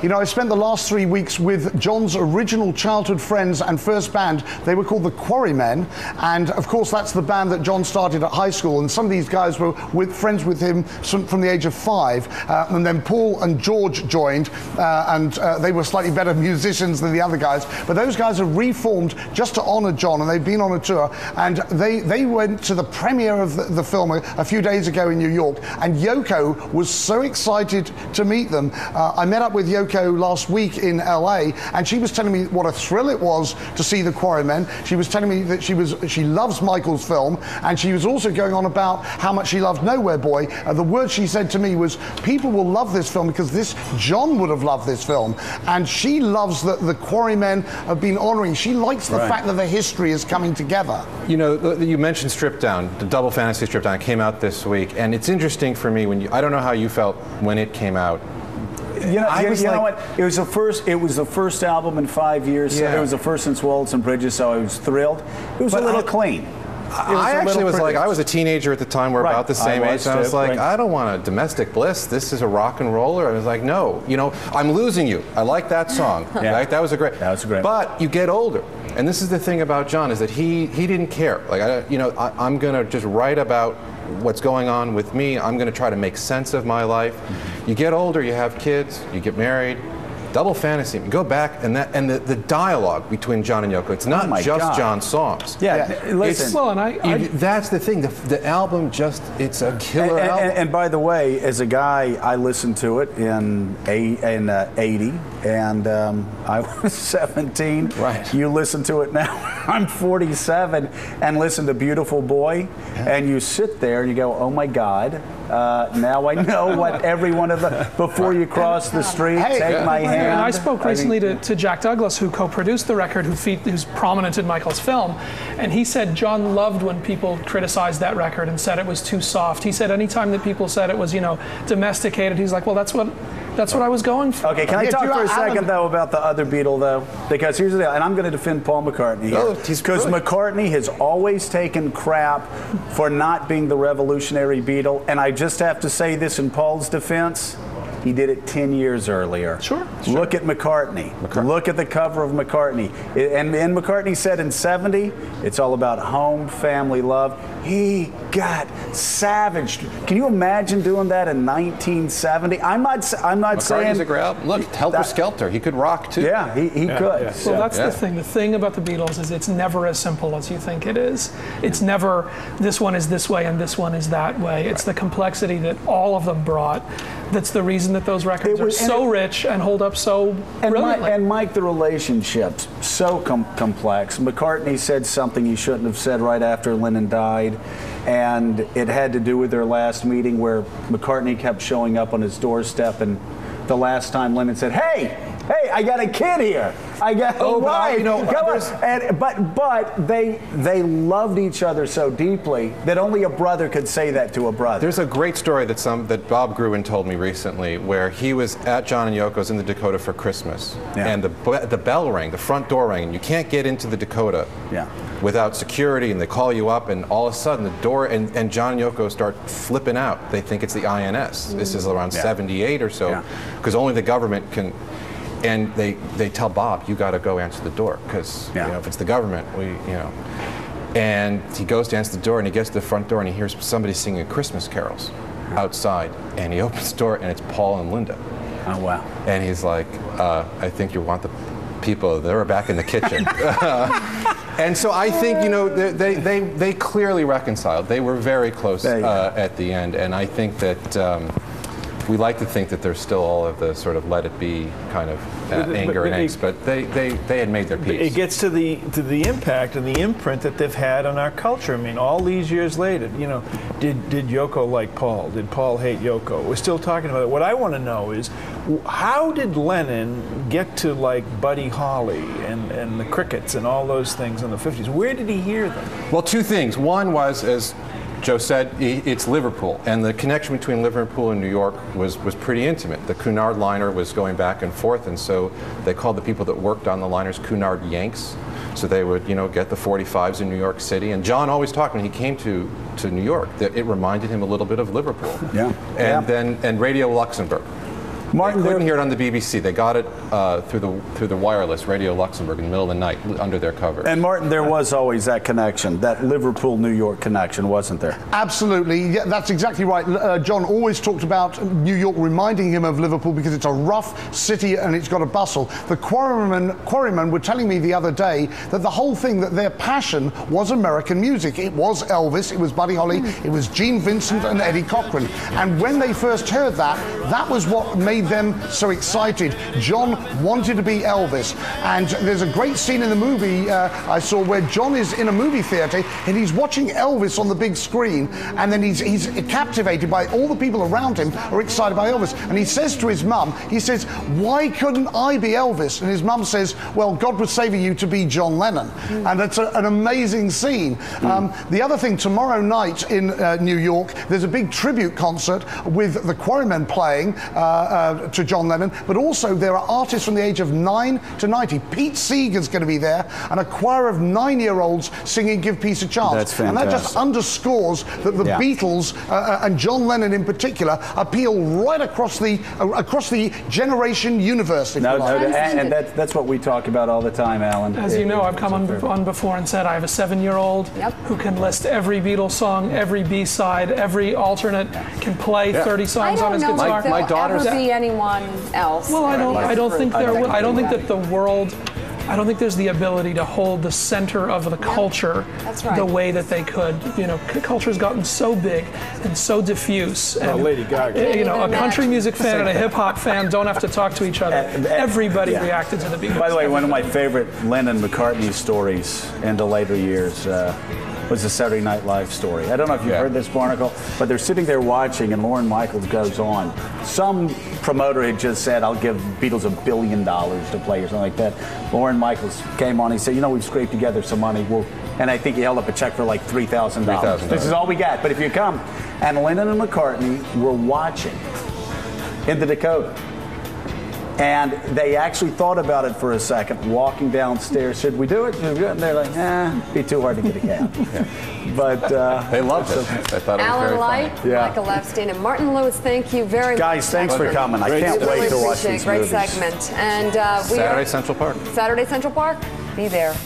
You know, I spent the last 3 weeks with John's original childhood friends and first band. They were called the Quarrymen, and of course that's the band that John started at high school, and some of these guys were friends with him from the age of 5, and then Paul and George joined, and they were slightly better musicians than the other guys, but those guys have reformed just to honor John, and they've been on a tour, and they went to the premiere of the film a few days ago in New York, and Yoko was so excited to meet them. I met up with Yoko last week in LA, and she was telling me what a thrill it was to see the Quarrymen. She was telling me that she loves Michael's film, and she was also going on about how much she loved Nowhere Boy. The word she said to me was, people will love this film because John would have loved this film, and she loves that the Quarrymen have been honoring. She likes the fact that the history is coming together. You know, you mentioned Stripped Down, the Double Fantasy Stripped Down. It came out this week, and it's interesting for me when I don't know how you felt when it came out. You know what? It was the first album in 5 years. Yeah. So it was the first since Walls and Bridges, so I was thrilled. It was a little clean. I actually was like, I was a teenager at the time. We're about the same age, and I was like, I don't want a domestic bliss. This is a rock and roller. I was like, no, you know, I'm losing you. I like that song. Right? That was great. But you get older, and this is the thing about John, is that he didn't care. Like, I'm gonna just write about what's going on with me. I'm going to try to make sense of my life. You get older, you have kids, you get married. Double Fantasy, you go back, and the dialogue between John and Yoko, it's not just John's songs. Listen. Well, and that's the thing. The album it's a killer album. And by the way, as a guy, I listened to it in 80, and I was 17. Right. You listen to it now. I'm 47, and listen to Beautiful Boy, and you sit there and you go, oh my God. Now I know what every one of the, before you cross the street, take my hand. And I spoke recently to Jack Douglas, who co-produced the record, who's prominent in Michael's film, and he said John loved when people criticized that record and said it was too soft. He said anytime that people said it was, you know, domesticated, he's like, well, that's what I was going for. Okay, can I talk for a second, though, about the other Beatle, though? Because here's the deal, and I'm going to defend Paul McCartney here. Because McCartney has always taken crap for not being the revolutionary Beatle, and I just have to say this in Paul's defense. He did it 10 years earlier. Sure. Look at McCartney. Look at the cover of McCartney. And McCartney said in 70, it's all about home, family, love. He got savaged. Can you imagine doing that in 1970? I'm not McCartney's saying... a great album. Look, Helter Skelter, he could rock too. Yeah, he could. Yeah. Well, that's the thing. The thing about the Beatles is it's never as simple as you think it is. It's never, this one is this way and this one is that way. It's the complexity that all of them brought that's the reason that those records are so rich and hold up so brilliantly. And Mike, the relationship's so complex. McCartney said something he shouldn't have said right after Lennon died, and it had to do with their last meeting where McCartney kept showing up on his doorstep, and the last time Lennon said, hey, I got a kid here. I got a wife. You know, but they loved each other so deeply that only a brother could say that to a brother. There's a great story that Bob Gruen told me recently, where he was at John and Yoko's in the Dakota for Christmas, and the bell rang, the front door rang, and you can't get into the Dakota without security, and they call you up, and all of a sudden the door and John and Yoko start flipping out. They think it's the INS. This is around 78 or so, because only the government can. And they tell Bob, you got to go answer the door, because you know, if it's the government, And he goes to answer the door, and he gets to the front door, and he hears somebody singing Christmas carols outside. And he opens the door, and it's Paul and Linda. Oh, wow. And he's like, I think you want the people, they're back in the kitchen. And so I think, you know, they clearly reconciled. They were very close at the end, and I think that we like to think that there's still all of the sort of let it be kind of anger and angst, but they had made their peace. It gets to the impact and the imprint that they've had on our culture. I mean, all these years later, you know, did Yoko like Paul? Did Paul hate Yoko? We're still talking about it. What I want to know is, how did Lennon get to like Buddy Holly and the Crickets and all those things in the 50s? Where did he hear them? Well, two things. One was, as Joe said, it's Liverpool, and the connection between Liverpool and New York was pretty intimate. The Cunard liner was going back and forth, and so they called the people that worked on the liners Cunard Yanks. So they would, you know, get the 45s in New York City. And John always talked when he came to New York that it reminded him a little bit of Liverpool. And then Radio Luxembourg. Martin, they couldn't hear it on the BBC. They got it through the wireless Radio Luxembourg in the middle of the night under their cover. And Martin, there was always that connection, that Liverpool-New York connection, wasn't there? Absolutely. Yeah, that's exactly right. John always talked about New York reminding him of Liverpool because it's a rough city and it's got a bustle. The Quarrymen were telling me the other day that the whole thing, that their passion was American music. It was Elvis, it was Buddy Holly, it was Gene Vincent and Eddie Cochran. And when they first heard that, that was what made them so excited. John wanted to be Elvis. And there's a great scene in the movie I saw where John is in a movie theater and he's watching Elvis on the big screen, and then he's captivated by all the people around him are excited by Elvis. And he says to his mum, he says, why couldn't I be Elvis? And his mum says, well, God was saving you to be John Lennon. And it's an amazing scene. The other thing, tomorrow night in New York, there's a big tribute concert with the Quarrymen playing to John Lennon, but also there are artists from the age of 9 to 90. Pete Seeger's going to be there, and a choir of 9-year-olds singing Give Peace a Chance. That's fantastic. And that just underscores that the Beatles and John Lennon in particular appeal right across the generation universe. And that's what we talk about all the time, Alan. As you know, I've come on before and said I have a 7-year-old who can list every Beatles song, every B-side, every alternate, can play 30 songs on his guitar. My daughter's ever be anyone else. Well, I don't think there will. I don't think that the world. I don't think there's the ability to hold the center of the culture the way that they could. You know, culture's gotten so big and so diffuse. And, Lady Gaga. You know, a country music fan and a hip hop fan don't have to talk to each other. Everybody reacted to the Beatles. By the way, one of my favorite Lennon-McCartney stories in the later years was the Saturday Night Live story. I don't know if you've heard this, Barnacle, but they're sitting there watching, and Lorne Michaels goes on. Some promoter had just said, I'll give Beatles $1 billion to play or something like that. Lorne Michaels came on, he said, you know, we've scraped together some money. And I think he held up a check for like $3,000. This is all we got, but if you come. And Lennon and McCartney were watching in the Dakota. And they actually thought about it for a second, walking downstairs. Should we do it? And they're like, it'd be too hard to get a cab. But they loved it. They thought it was Alan very Light, funny. Michael Epstein, and Martin Lewis, thank you very much. Guys, thanks for coming. I can't wait to watch these movies. Great segment. And Saturday Central Park. Saturday Central Park, be there.